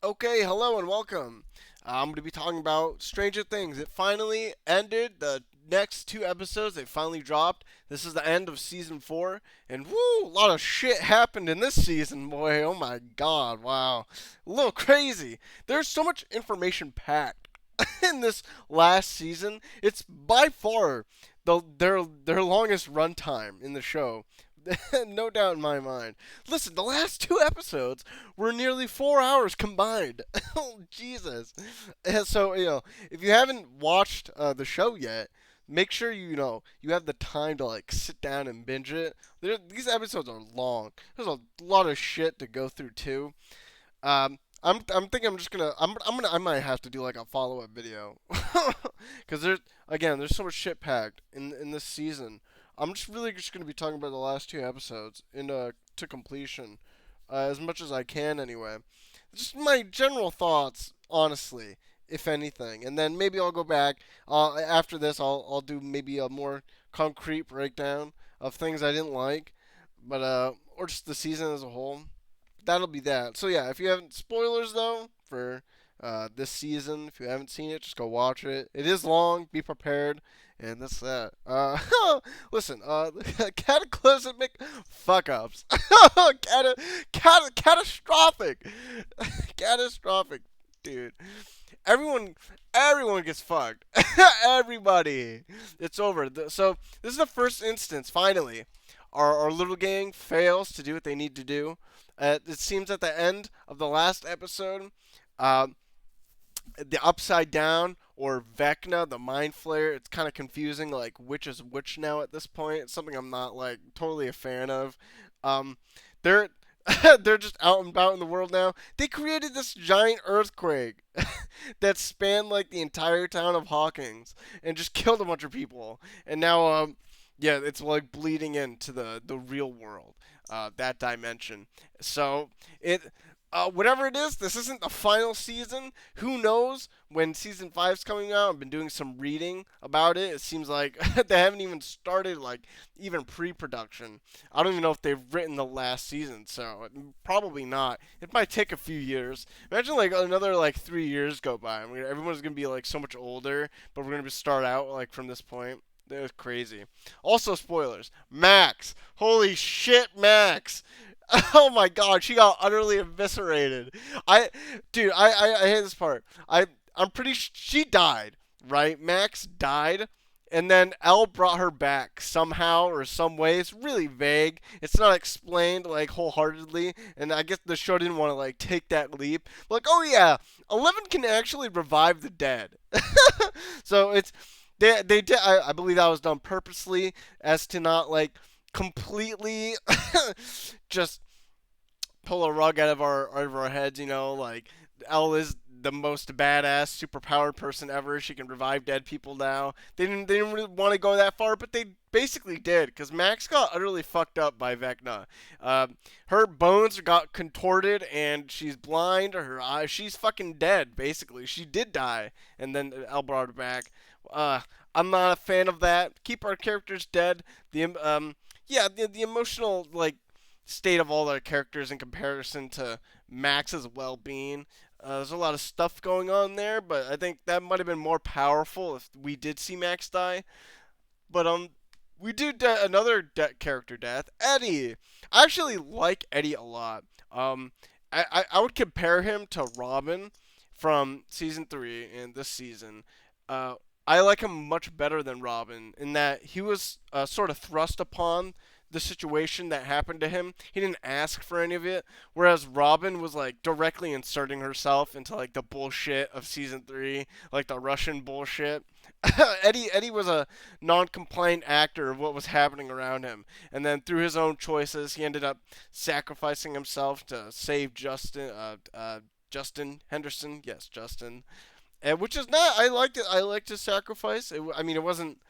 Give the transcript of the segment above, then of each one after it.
Okay, hello and welcome. I'm going to be talking about Stranger Things. It finally ended. The next two episodes they finally dropped. This is the end of season 4, and woo, a lot of shit happened in this season, boy. Oh my god, wow. A little crazy. There's so much information packed in this last season. It's by far their longest runtime in the show. No doubt in my mind. Listen, the last two episodes were nearly 4 hours combined. Oh, Jesus. And so, if you haven't watched the show yet, make sure you have the time to like sit down and binge it. These episodes are long. There's a lot of shit to go through too. I'm thinking I might have to do like a follow up video because there's so much shit packed in this season. I'm just really just gonna be talking about the last two episodes to completion, as much as I can anyway. Just my general thoughts, honestly, if anything, and then maybe I'll go back after this. I'll do maybe a more concrete breakdown of things I didn't like, but or just the season as a whole. That'll be that. So yeah, if you haven't spoilers though for this season, if you haven't seen it, just go watch it. It is long. Be prepared, and that's that. Listen, cataclysmic fuck ups, catastrophic, catastrophic, dude. Everyone, everyone gets fucked. Everybody, it's over. So this is the first instance. Finally, our little gang fails to do what they need to do. It seems at the end of the last episode, uh, the Upside Down or Vecna, the Mind Flayer, it's kind of confusing, like which is which now at this point. It's something I'm not like totally a fan of. Um, they're they're just out and about in the world now. They created this giant earthquake that spanned like the entire town of Hawkins and just killed a bunch of people. And now, yeah, it's like bleeding into the real world, that dimension. So it whatever it is, this isn't the final season. Who knows when season five's coming out? I've been doing some reading about it. It seems like they haven't even started like even pre-production. I don't even know if they've written the last season, so probably not. It might take a few years. Imagine like another like 3 years go by. I mean, everyone's gonna be like so much older, but we're gonna start out like from this point. That was crazy. Also, spoilers. Max. Holy shit, Max. Oh my god, she got utterly eviscerated. I, dude, I hate this part. I'm pretty she died, right? Max died, and then Elle brought her back somehow or some way. It's really vague. It's not explained like wholeheartedly, and I guess the show didn't want to like take that leap. Like, oh yeah, 11 can actually revive the dead. So it's they did. I believe that was done purposely as to not like completely just pull a rug out of our heads. Like Elle is the most badass, superpowered person ever. She can revive dead people now. They didn't really want to go that far, but they basically did because Max got utterly fucked up by Vecna. Her bones got contorted and she's blind. Her eyes, she's fucking dead. Basically, she did die, and then Elle brought her back. Uh, I'm not a fan of that. Keep our characters dead. Yeah, the emotional like state of all their characters in comparison to Max's well-being. There's a lot of stuff going on there, but I think that might have been more powerful if we did see Max die. But we do another character death, Eddie. I actually like Eddie a lot. I would compare him to Robin from season 3 and this season. Uh, I like him much better than Robin in that he was sort of thrust upon the situation that happened to him. He didn't ask for any of it, whereas Robin was like directly inserting herself into like the bullshit of season 3, like the Russian bullshit. Eddie was a non-compliant actor of what was happening around him, and then through his own choices, he ended up sacrificing himself to save Justin Henderson. Yes, Justin. And which is not. I liked it. I liked his sacrifice. I mean, it wasn't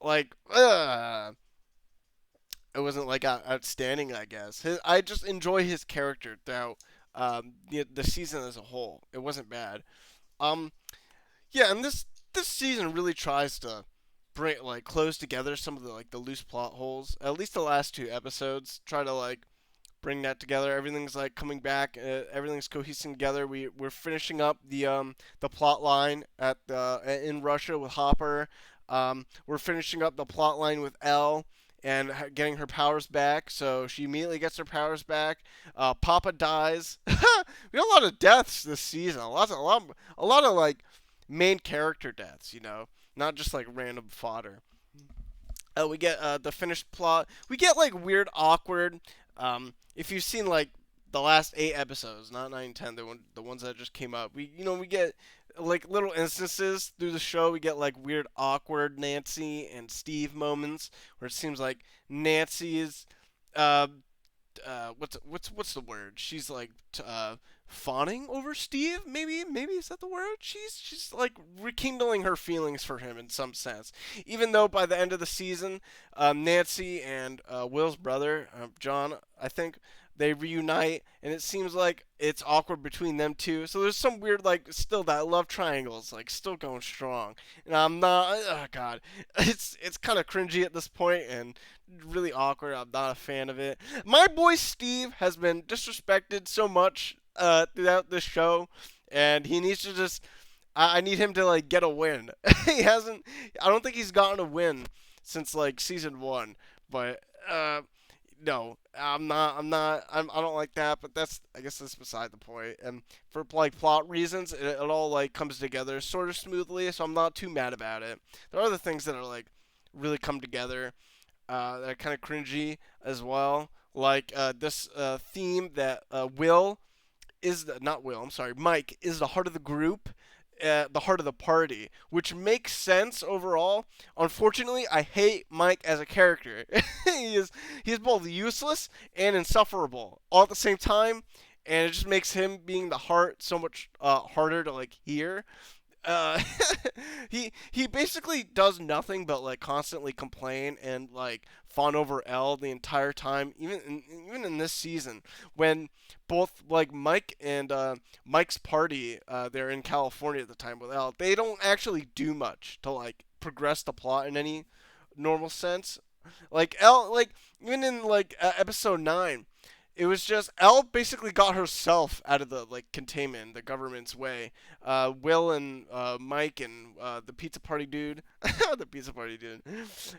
like. It wasn't like outstanding. I guess I just enjoy his character throughout the season as a whole. It wasn't bad. Um, yeah, and this season really tries to bring like close together some of the like the loose plot holes. At least the last two episodes try to like bring that together. Everything's like coming back. Everything's cohesing together. We're finishing up the plot line at the in Russia with Hopper. We're finishing up the plot line with Elle and getting her powers back. So she immediately gets her powers back. Papa dies. We got a lot of deaths this season. A lot of like main character deaths. Not just like random fodder. We get the finished plot. We get like weird, awkward. If you've seen like the last 8 episodes, not 9, 10, the ones that just came up, we get like little instances through the show. We get like weird, awkward Nancy and Steve moments where it seems like Nancy is uh, what's the word? She's like fawning over Steve. Maybe is that the word? She's like rekindling her feelings for him in some sense. Even though by the end of the season, Nancy and Will's brother, John, I think. They reunite, and it seems like it's awkward between them two. So there's some weird, like, still that love triangle is like still going strong. And I'm not, oh god, it's kind of cringy at this point and really awkward. I'm not a fan of it. My boy Steve has been disrespected so much throughout this show, and he needs to just. I need him to like get a win. He hasn't. I don't think he's gotten a win since like season 1, but. No, I'm not. I don't like that. But I guess that's beside the point. And for like plot reasons, it all like comes together sort of smoothly. So I'm not too mad about it. There are other things that are like really come together that are kind of cringy as well. Like this theme that not Will. I'm sorry, Mike is the heart of the group, the heart of the party, which makes sense overall. Unfortunately, I hate Mike as a character. He's both useless and insufferable all at the same time, and it just makes him being the heart so much harder to like hear. uh, he basically does nothing but like constantly complain and like fawn over Elle the entire time, even in this season when both like Mike and Mike's party, they're in California at the time with Elle. They don't actually do much to like progress the plot in any normal sense. Like Elle, like even in like episode 9, it was just Elle basically got herself out of the like containment, the government's way. Will and Mike and the pizza party dude, the pizza party dude,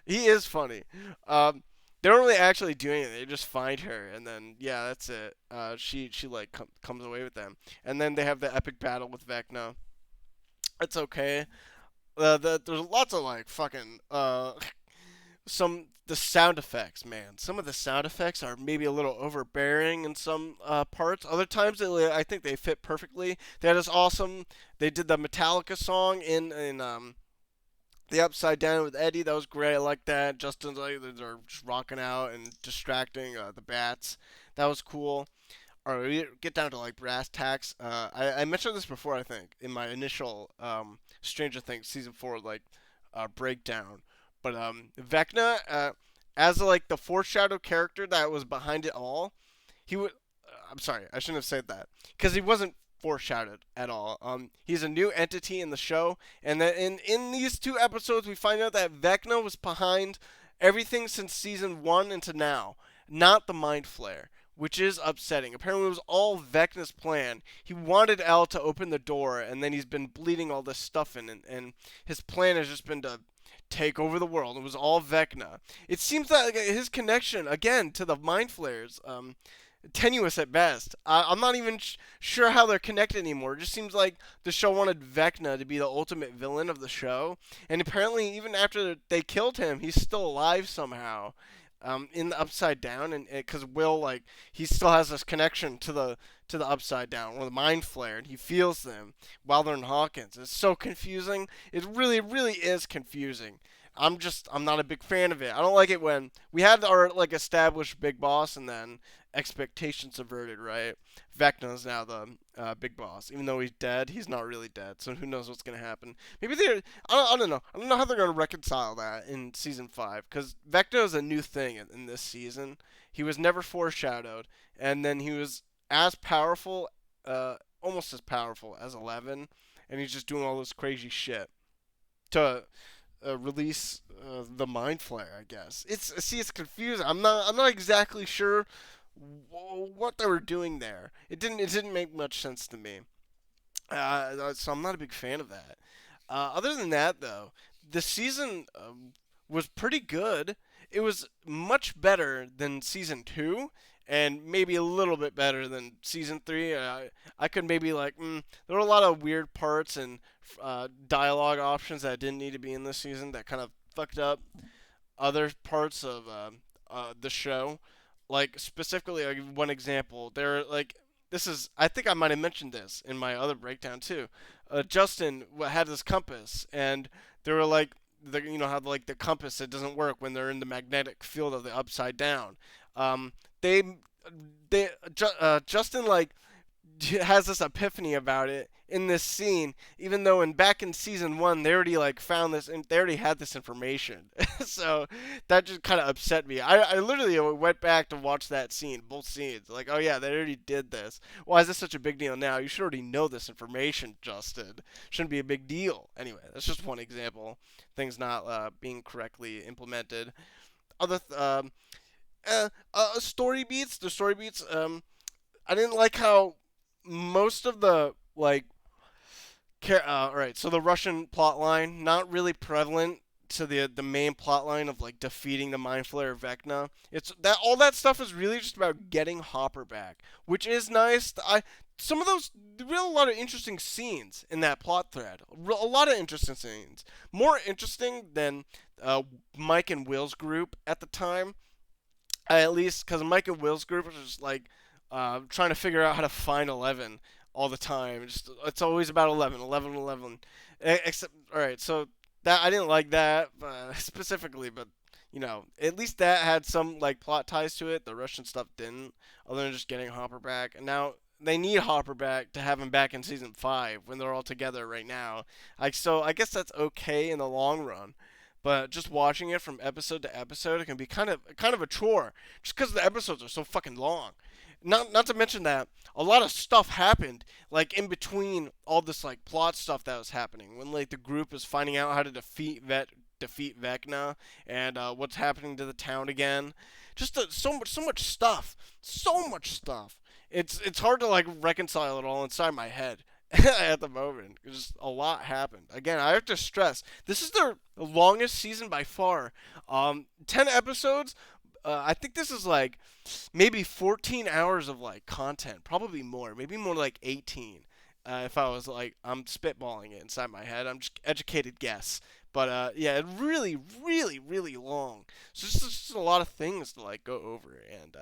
he is funny. They don't really actually do anything. They just find her, and then yeah, that's it. She like comes away with them, and then they have the epic battle with Vecna. It's okay. There's lots of like fucking the sound effects, man. Some of the sound effects are maybe a little overbearing in some parts. Other times, I think they fit perfectly. That is awesome. They did the Metallica song in the Upside Down with Eddie. That was great. I like that. Justin's like they're just rocking out and distracting the bats. That was cool. All right, we get down to like brass tacks. I mentioned this before, I think, in my initial Stranger Things season 4 like breakdown. But Vecna, as like the foreshadow character that was behind it all, he would. I'm sorry, I shouldn't have said that because he wasn't foreshadowed at all. He's a new entity in the show, and then in these 2 episodes, we find out that Vecna was behind everything since season 1 into now, not the Mind Flayer, which is upsetting. Apparently, it was all Vecna's plan. He wanted Elle to open the door, and then he's been bleeding all this stuff in, and his plan has just been to take over the world. It was all Vecna. It seems that like, his connection again to the Mind Flayers, tenuous at best. I'm not even sure how they're connected anymore. It just seems like the show wanted Vecna to be the ultimate villain of the show, and apparently even after they killed him, he's still alive somehow. In the Upside Down, and because Will like he still has this connection to the Upside Down or the Mind Flayer, and he feels them while they're in Hawkins. It's so confusing. It really is confusing. I'm not a big fan of it. I don't like it when we had our like established big boss and then expectations averted, right? Vecna's now the big boss. Even though he's dead, he's not really dead. So who knows what's gonna happen? Maybe they're. I don't know. I don't know how they're gonna reconcile that in season 5 because Vecna is a new thing in this season. He was never foreshadowed, and then he was as powerful, almost as powerful as 11, and he's just doing all this crazy shit to release the Mind Flayer. I guess it's confusing. I'm not exactly sure what they were doing there. It didn't make much sense to me. So I'm not a big fan of that. Other than that, though, the season was pretty good. It was much better than season two, and maybe a little bit better than season three. I could maybe there were a lot of weird parts and dialogue options that didn't need to be in this season that kind of fucked up other parts of the show. Like specifically, like one example, there like this is I think I might have mentioned this in my other breakdown too. Justin had this compass, and they were like, you know how like the compass it doesn't work when they're in the magnetic field of the upside down. Um, they Justin like has this epiphany about it in this scene, even though in back in season one they already like found this and they already had this information. So that just kind of upset me. I literally went back to watch that scene, both scenes. Like, oh yeah, they already did this. Why is this such a big deal now? You should already know this information, Justin. Shouldn't be a big deal. Anyway, that's just one example. Things not being correctly implemented. Other story beats. The story beats. I didn't like how most of the like all right, so the Russian plot line not really prevalent to the main plot line of like defeating the Mind Flayer Vecna. It's that all that stuff is really just about getting Hopper back, which is nice. I some of those real a lot of interesting scenes in that plot thread. A lot of interesting scenes, more interesting than Mike and Will's group at the time. At least because Mike and Will's group was just like trying to figure out how to find 11 all the time. Just it's always about 11, 11, 11. Except all right, so that I didn't like that specifically, but at least that had some like plot ties to it. The Russian stuff didn't, other than just getting Hopper back. And now they need Hopper back to have him back in season five when they're all together right now. Like so, I guess that's okay in the long run. But just watching it from episode to episode, it can be kind of a chore, just because the episodes are so fucking long. Not to mention that a lot of stuff happened like in between all this like plot stuff that was happening when like the group is finding out how to defeat Vecna and what's happening to the town again. Just so much stuff, so much stuff. It's hard to like reconcile it all inside my head at the moment. Just a lot happened. Again, I have to stress this is their longest season by far. 10 episodes. I think this is like maybe 14 hours of like content, probably more, maybe more like 18. If I was like, I'm spitballing it inside my head, I'm just educated guess. But yeah, it really, really, really long. So just a lot of things to like go over and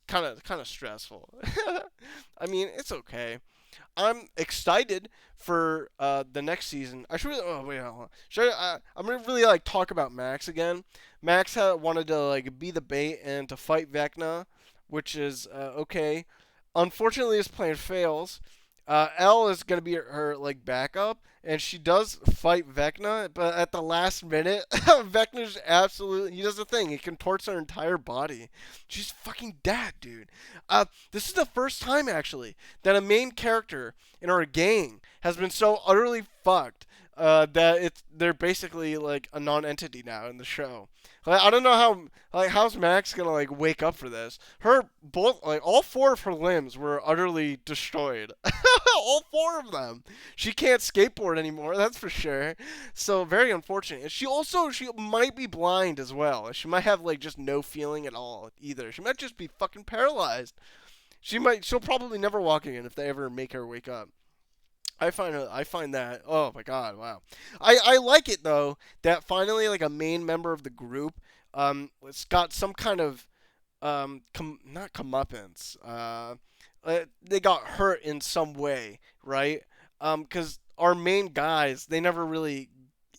kind of stressful. I mean, it's okay. I'm excited for the next season. I should really. Oh wait, hold on. I'm gonna really like talk about Max again. Max wanted to like be the bait and to fight Vecna, which is okay. Unfortunately, his plan fails. Elle is gonna be her like backup, and she does fight Vecna, but at the last minute, Vecna's absolutely he does the thing. He contorts her entire body. She's fucking dead, dude. This is the first time actually that a main character in our gang has been so utterly fucked that they're basically like a non-entity now in the show. Like, I don't know how's Max gonna like wake up for this. Her both like all four of her limbs were utterly destroyed. All four of them. She can't skateboard anymore, that's for sure. So very unfortunate. And she might be blind as well. She might have like just no feeling at all either. She might just be fucking paralyzed. She'll probably never walk again if they ever make her wake up. I find that oh my god, wow. I like it though that finally like a main member of the group it's got some kind of not comeuppance. They got hurt in some way, right? Cuz our main guys, they never really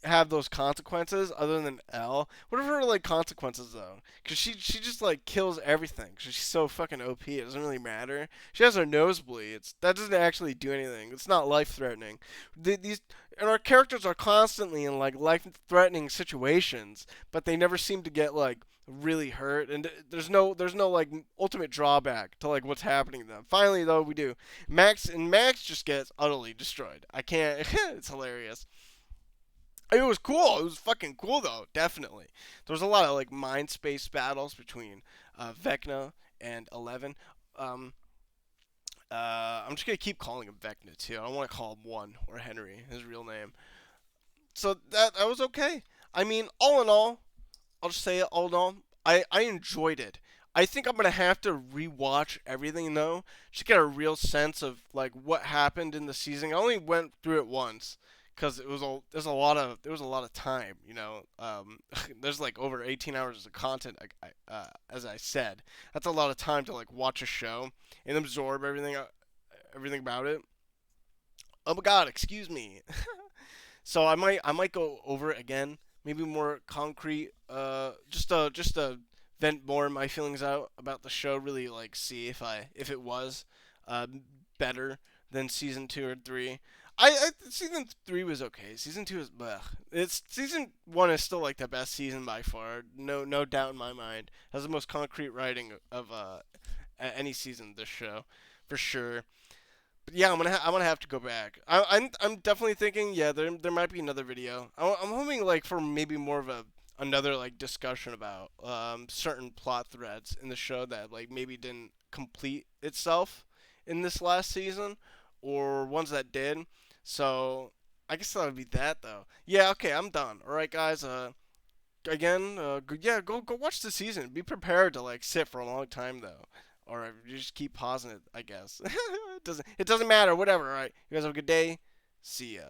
have those consequences other than L. What are her like consequences though? Cuz she just like kills everything. 'Cause she's so fucking OP. It doesn't really matter. She has her nosebleed. That doesn't actually do anything. It's not life threatening. These and our characters are constantly in like life threatening situations, but they never seem to get like really hurt and there's no like ultimate drawback to like what's happening to them. Finally though we do. Max just gets utterly destroyed. I can't it's hilarious. It was cool. It was fucking cool though. Definitely. There was a lot of like mind space battles between Vecna and 11. Um, I'm just gonna keep calling him Vecna too. I don't want to call him One or Henry, his real name. So that was okay. I mean, all in all, I'll just say it all in all. I enjoyed it. I think I'm gonna have to rewatch everything though, just to get a real sense of like what happened in the season. I only went through it once, cause there was a lot of time. There's like over 18 hours of content. As I said, that's a lot of time to like watch a show and absorb everything about it. Oh my God, excuse me. So I might go over it again, maybe more concrete. Just to vent more of my feelings out about the show. Really like see if it was uh, better than season 2 or 3. Season 3 was okay. Season 2 is bleh. It's season 1 is still like the best season by far. No doubt in my mind. Has the most concrete writing of any season of this show, for sure. But yeah, I'm gonna have to go back. I'm definitely thinking, yeah, there might be another video. I'm hoping like for maybe more of a another like discussion about certain plot threads in the show that like maybe didn't complete itself in this last season, or ones that did. So I guess that would be that though. Yeah, okay, I'm done. All right, guys. Again, yeah, go watch the season. Be prepared to like sit for a long time though, or you just keep pausing it. I guess it doesn't matter. Whatever. All right, you guys have a good day. See ya.